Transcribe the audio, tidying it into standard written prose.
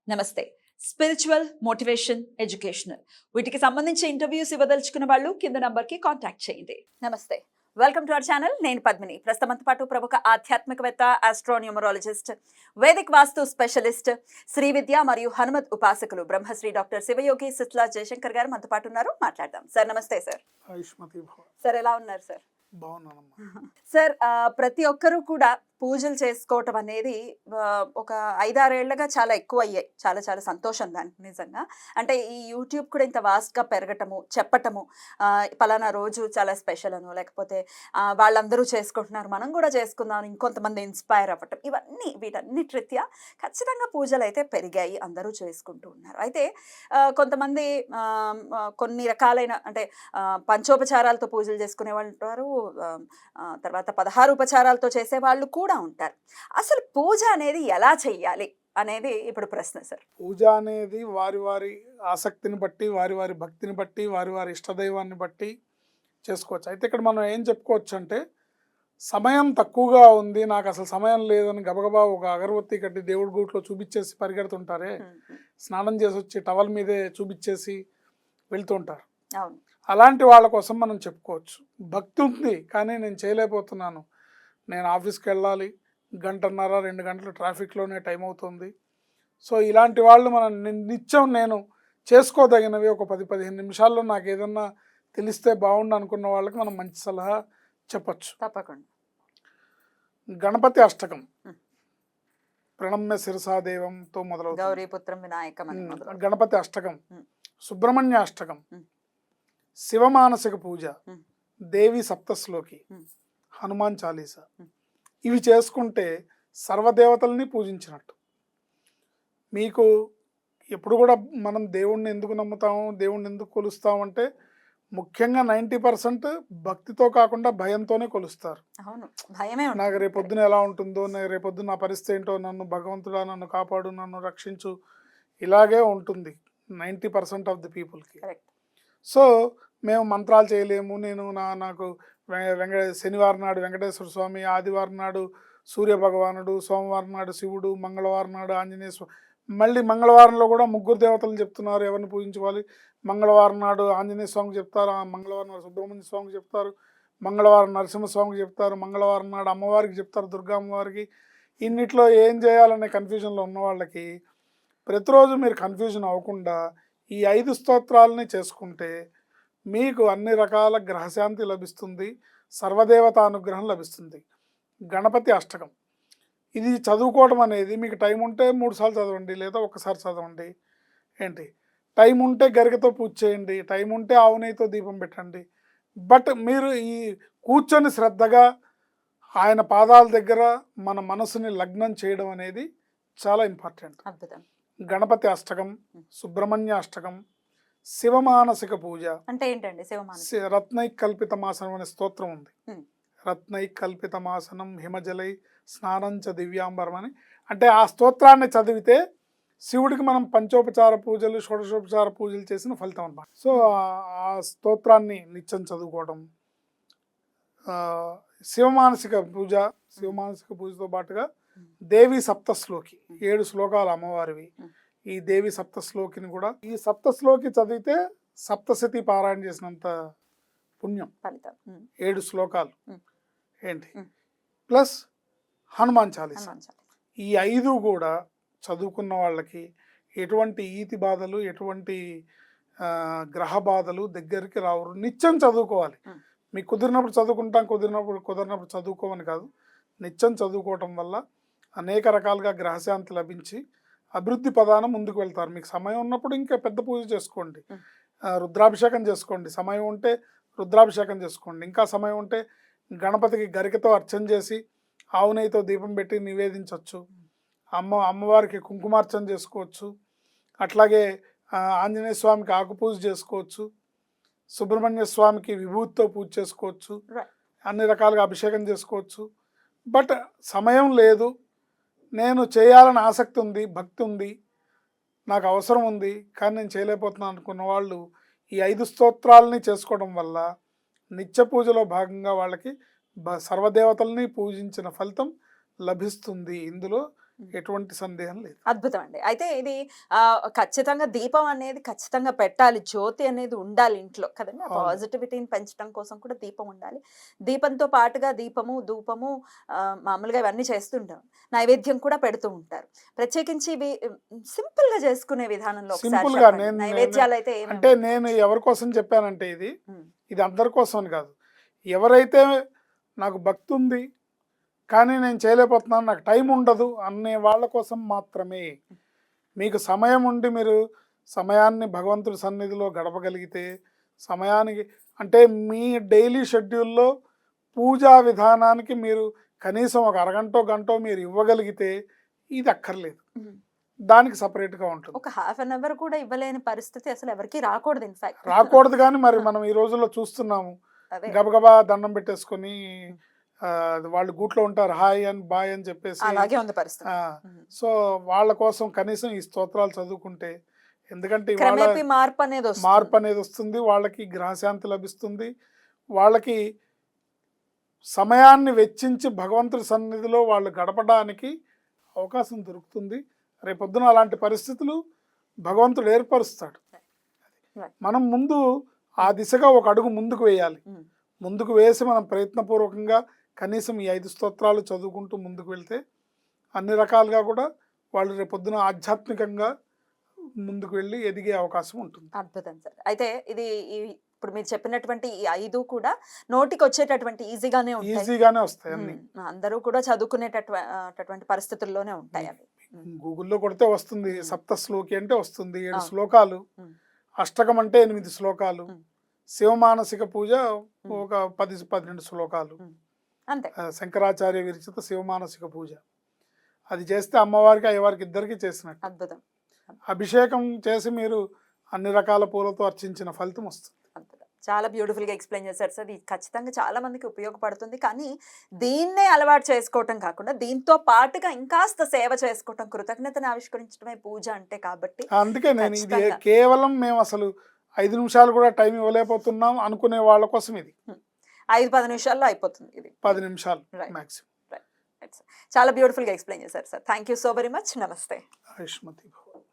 నమస్తే. Spiritual, motivation, educational వీటికి సంబంధించి ఇంటర్వ్యూస్ ఇవ్వదలుచుకున్న వాళ్ళు కింద నంబర్కి కాంటాక్ట్ చేయండి. నమస్తే, వెల్కమ్ టు అవర్ ఛానల్. నేను పద్మిని. ప్రస్తుతంతో పాటు ప్రముఖ ఆధ్యాత్మికవేత్త, ఆస్ట్రోన్యూమరాలజిస్ట్, వేదిక్ వాస్తు స్పెషలిస్ట్, శ్రీ విద్య మరియు హనుమత్ ఉపాసకులు బ్రహ్మశ్రీ డాక్టర్ శివయోగి సిత్లా జయశంకర్ గారు మనతో పాటు ఉన్నారు. మాట్లాడదాం. సార్ నమస్తే. సార్ సార్ ఎలా ఉన్నారు సార్? సార్, ప్రతి ఒక్కరూ కూడా పూజలు చేసుకోవటం అనేది ఒక 5-6 ఏళ్లుగా చాలా ఎక్కువ అయ్యాయి. చాలా చాలా సంతోషం దానికి నిజంగా. అంటే ఈ యూట్యూబ్ కూడా ఇంత వాస్ట్గా పెరగటము, చెప్పటము, పలానా రోజు చాలా స్పెషల్ అను, లేకపోతే వాళ్ళందరూ చేసుకుంటున్నారు మనం కూడా చేసుకుందాం, ఇంకొంతమంది ఇన్స్పైర్ అవ్వటం, వీటన్నిటి రీత్యా ఖచ్చితంగా పూజలు అయితే పెరిగాయి, అందరూ చేసుకుంటూ ఉన్నారు. అయితే కొంతమంది కొన్ని రకాలైన అంటే పంచోపచారాలతో పూజలు చేసుకునే వాళ్ళు ఉంటారు, తర్వాత 16 ఉపచారాలతో చేసేవాళ్ళు కూడా ఉంటారు. అసలు పూజ అనేది ఎలా చెయ్యాలి అనేది ఇప్పుడు ప్రశ్న సార్. పూజ అనేది వారి వారి ఆసక్తిని బట్టి, వారి వారి భక్తిని బట్టి, వారి వారి ఇష్టదైవాన్ని బట్టి చేసుకోవచ్చు. అయితే ఇక్కడ మనం ఏం చెప్పుకోవచ్చు అంటే, సమయం తక్కువగా ఉంది, నాకు అసలు సమయం లేదని గబగబా ఒక అగరబత్తి కట్టి దేవుడి గూట్లో చూపించేసి పరిగెడుతుంటారే, స్నానం చేసి వచ్చి టవల్ మీదే చూపించేసి వెళ్తుంటారు. అవును, అలాంటి వాళ్ళ కోసం మనం చెప్పుకోవచ్చు. భక్తి ఉంది కానీ నేను చేయలేకపోతున్నాను, నేను ఆఫీస్కి వెళ్ళాలి, 1.5-2 గంటలు ట్రాఫిక్లోనే టైం అవుతుంది. సో ఇలాంటి వాళ్ళు మనం నిత్యం నేను చేసుకోదగినవి ఒక 10-15 నిమిషాల్లో నాకు ఏదన్నా తెలిస్తే బాగుండు అనుకున్న వాళ్ళకి మనం మంచి సలహా చెప్పచ్చు. తప్పకుండా. గణపతి అష్టకం, ప్రణమ్య శిరసాదేవంతో మొదలవుతుంది. గౌరీపుత్రం వినాయకం, గణపతి అష్టకం, సుబ్రహ్మణ్య అష్టకం, శివమానసిక పూజ, దేవి సప్తశ్లోకి, హనుమాన్ చాలీసా, ఇవి చేసుకుంటే సర్వదేవతల్ని పూజించినట్టు. మీకు ఎప్పుడు కూడా మనం దేవుణ్ణి ఎందుకు నమ్ముతాము, దేవుణ్ణి ఎందుకు కొలుస్తామంటే ముఖ్యంగా 90% భక్తితో కాకుండా భయంతోనే కొలుస్తారు. నాకు రేపొద్దున ఎలా ఉంటుందో, రేపొద్దున నా పరిస్థితి ఏంటో, నన్ను భగవంతుడా నన్ను కాపాడు, నన్ను రక్షించు, ఇలాగే ఉంటుంది 90% ఆఫ్ ది పీపుల్కి. సో మేము మంత్రాలు చేయలేము, నాకు శనివారం నాడు వెంకటేశ్వర స్వామి, ఆదివారం నాడు సూర్య భగవానుడు, సోమవారం నాడు శివుడు, మంగళవారం నాడు ఆంజనేయ స్వామి, మళ్ళీ మంగళవారంలో కూడా 3 దేవతలు చెప్తున్నారు ఎవరిని పూజించుకోవాలి. మంగళవారం నాడు ఆంజనేయ స్వామికి చెప్తారు, మంగళవారం నాడు సుబ్రహ్మణ్య స్వామికి చెప్తారు, మంగళవారం నరసింహస్వామికి చెప్తారు, మంగళవారం నాడు అమ్మవారికి చెప్తారు, దుర్గా అమ్మవారికి. ఇన్నిట్లో ఏం చేయాలనే కన్ఫ్యూజన్లో ఉన్న వాళ్ళకి ప్రతిరోజు మీరు కన్ఫ్యూజన్ అవ్వకుండా ఈ 5 స్తోత్రాలని చేసుకుంటే మీకు అన్ని రకాల గ్రహశాంతి లభిస్తుంది, సర్వదేవత అనుగ్రహం లభిస్తుంది. గణపతి అష్టకం ఇది చదువుకోవడం అనేది మీకు టైం ఉంటే 3 సార్లు చదవండి, లేదా ఒక్కసారి చదవండి. టైం ఉంటే గరికతో పూజ చేయండి, టైం ఉంటే ఆవు నెయ్యితో దీపం పెట్టండి. బట్ మీరు ఈ కూర్చొని శ్రద్ధగా ఆయన పాదాల దగ్గర మన మనసుని లగ్నం చేయడం అనేది చాలా ఇంపార్టెంట్. గణపతి అష్టకం, సుబ్రహ్మణ్య అష్టకం, శివమానసిక పూజ అంటే ఏంటండి? రత్నైకల్పితమాసనం అనే స్తోత్రం ఉంది. రత్నైకల్పితమాసనం హిమజలై స్నానంచ దివ్యాంబరం అని. అంటే ఆ స్తోత్రాన్ని చదివితే శివుడికి మనం పంచోపచార పూజలు, షోడశోపచార పూజలు చేసిన ఫలితం అన్నమాట. సో ఆ స్తోత్రాన్ని నిత్యం చదువుకోవడం. శివమానసిక పూజతో పాటుగా దేవి సప్తశ్లోకి, 7 శ్లోకాలు అమ్మవారివి. ఈ దేవి సప్తశ్లోకిని కూడా, ఈ సప్తశ్లోకి చదివితే సప్తశతి పారాయణ చేసినంత పుణ్యం, 7 శ్లోకాలు ప్లస్ హనుమాన్ చాలీసా. ఈ 5 కూడా చదువుకున్న వాళ్ళకి ఎటువంటి ఈతి బాధలు, ఎటువంటి గ్రహ బాధలు దగ్గరికి రావు. నిత్యం చదువుకోవాలి. మీకు కుదిరినప్పుడు చదువుకుంటాం, కుదిరినప్పుడు చదువుకోమని కాదు, నిత్యం చదువుకోవటం వల్ల అనేక రకాలుగా గ్రహశాంతి లభించి అభివృద్ధి పదాన ముందుకు వెళ్తారు. మీకు సమయం ఉన్నప్పుడు ఇంకా పెద్ద పూజ చేసుకోండి, రుద్రాభిషేకం చేసుకోండి, సమయం ఉంటే రుద్రాభిషేకం చేసుకోండి. ఇంకా సమయం ఉంటే గణపతికి గరికతో అర్చన చేసి ఆవు నెయ్యితో దీపం పెట్టి నివేదించవచ్చు. అమ్మవారికి కుంకుమార్చన చేసుకోవచ్చు. అట్లాగే ఆంజనేయ స్వామికి ఆకు పూజ చేసుకోవచ్చు, సుబ్రహ్మణ్య స్వామికి విభూతితో పూజ చేసుకోవచ్చు, అన్ని రకాలుగా అభిషేకం చేసుకోవచ్చు. బట్ సమయం లేదు, నేను చేయాలని ఆసక్తి ఉంది, భక్తి ఉంది, నాకు అవసరం ఉంది కానీ నేను చేయలేకపోతున్నాను అనుకున్న వాళ్ళు ఈ 5 స్తోత్రాలని చేసుకోవడం వల్ల నిత్య పూజలో భాగంగా వాళ్ళకి సర్వదేవతల్ని పూజించిన ఫలితం లభిస్తుంది. ఇందులో ఎటువంటి సందేహం లేదు. అద్భుతం అండి. అయితే ఇది ఖచ్చితంగా దీపం అనేది ఖచ్చితంగా పెట్టాలి. జ్యోతి అనేది ఉండాలి ఇంట్లో కదండీ! ఆ అవును. పాజిటివిటీని పెంచడం కోసం కూడా దీపం ఉండాలి. దీపంతో పాటుగా దీపము, ధూపము మామూలుగా ఇవన్నీ చేస్తుంటాం. నైవేద్యం కూడా పెడుతూ ఉంటారు. ప్రత్యేకించి ఇవి సింపుల్‌గా చేసుకునే విధానంలో ఒకసారి సింపుల్‌గా చెప్పండి. నేను నేను నైవేద్యాలైతే అంటే ఏమేమి నేను పెట్టుకోవచ్చు? ఎవరి కోసం చెప్పానంటే ఇది, హ్మ్. ఇది అందరి కోసం అని కాదు. ఎవరైతే నాకు భక్తి ఉంది, కానీ నేను చేయలేకపోతున్నాను, నాకు టైం ఉండదు అనే వాళ్ళ కోసం మాత్రమే. మీకు సమయం ఉండి మీరు సమయాన్ని భగవంతుడి సన్నిధిలో గడపగలిగితే, సమయానికి అంటే మీ డైలీ షెడ్యూల్లో పూజా విధానానికి మీరు కనీసం ఒక అరగంటో, గంటో మీరు ఇవ్వగలిగితే ఇది అక్కర్లేదు. హ్మ్. దానికి సపరేట్‌గా ఉంటుంది. ఒక హాఫ్ అన్ అవర్ కూడా ఇవ్వలేని పరిస్థితి అసలు ఎవరికీ రాకూడదు ఇన్‌ఫాక్ట్. రాకూడదు కానీ మరి మనం ఈ రోజుల్లో చూస్తున్నాము. అదే. గబగబా దండం పెట్టేసుకొని వాళ్ళు గూట్లో ఉంటారు. హాయ్ అని, బాయ్ అని చెప్పేసి. అలాగే ఉంది పరిస్థితి. ఆ! హ్మ్. సో, వాళ్ళ కోసం కనీసం ఈ స్తోత్రాలు చదువుకుంటే, ఎందుకంటే ఇవాళ క్రమేపీ మార్పనేది వస్తుంది. మార్పనేది వస్తుంది. వాళ్ళకి గ్రహశాంతి లభిస్తుంది. వాళ్ళకి సమయాన్ని వెచ్చించి భగవంతుడి సన్నిధిలో వాళ్ళు గడపడానికి అవకాశం దొరుకుతుంది. రేపొద్దున అలాంటి పరిస్థితులు భగవంతుడు ఏర్పరుస్తాడు. Right. మనం ముందు ఆ దిశగా ఒక అడుగు ముందుకు వేయాలి. హ్మ్. ముందుకు వేసి మనం ప్రయత్నపూర్వకంగా కనీసం ఈ 5 స్తోత్రాలు చదువుకుంటూ ముందుకు వెళ్తే అన్ని రకాలుగా కూడా వాళ్ళు రేపొద్దున ఆధ్యాత్మికంగా ముందుకు వెళ్ళి ఎదిగే అవకాశం ఉంటుంది. అద్భుతం సార్. అయితే ఇది ఇప్పుడు మీరు చెప్పినటువంటి ఈ 5 కూడా నోటికొచ్చేటటువంటి ఈజీగానే ఉంటాయి. ఈజీగానే వస్తాయి అన్ని. అందరూ కూడా చదువుకునేటటువంటి పరిస్థితుల్లోనే ఉంటాయి అవి. గూగుల్లో కొడితే వస్తుంది. సప్త శ్లోకి అంటే వస్తుంది. 7 అవును. శ్లోకాలు. ఉమ్. అష్టకం అంటే 8 శ్లోకాలు. ఉమ్. శివమానసిక పూజ ఒక 12 శ్లోకాలు. అంతే. శంకరాచార్య విరచిత శివమానసిక పూజ. అది చేస్తే అమ్మవారికి అయ్యవారికి ఇద్దరికి చేసినట్టు. అద్భుతం. అభిషేకం చేసి మీరు అన్ని రకాల పూలతో అర్చించిన ఫలితం వస్తుంది. అద్భుతం. చాలా బ్యూటిఫుల్గా ఎక్స్ప్లెయిన్ చేశారు సార్. ఇది ఖచ్చితంగా చాలా మందికి ఉపయోగపడుతుంది. కానీ దీన్నే అలవాటు చేసుకోవటం కాకుండా దీంతో పాటుగా ఇంకాస్త సేవ చేసుకోవటం, కృతజ్ఞతను ఆవిష్కరించడమే పూజ అంటే కాబట్టి అందుకే నేను ఇది ఖచ్చితంగా. కేవలం మేము అసలు 5 నిమిషాలు కూడా టైం ఇవ్వలేకపోతున్నాం అనుకునే వాళ్ళ కోసం ఇది. 5-10 నిమిషాల్లో అయిపోతుంది ఇది. 10 నిమిషాలు Right. మ్యాక్సిమం. చాలా బ్యూటిఫుల్గా ఎక్స్ప్లెయిన్ చేశారు sir. Thank you so very much. నమస్తే. ఆయుష్మతి భవ.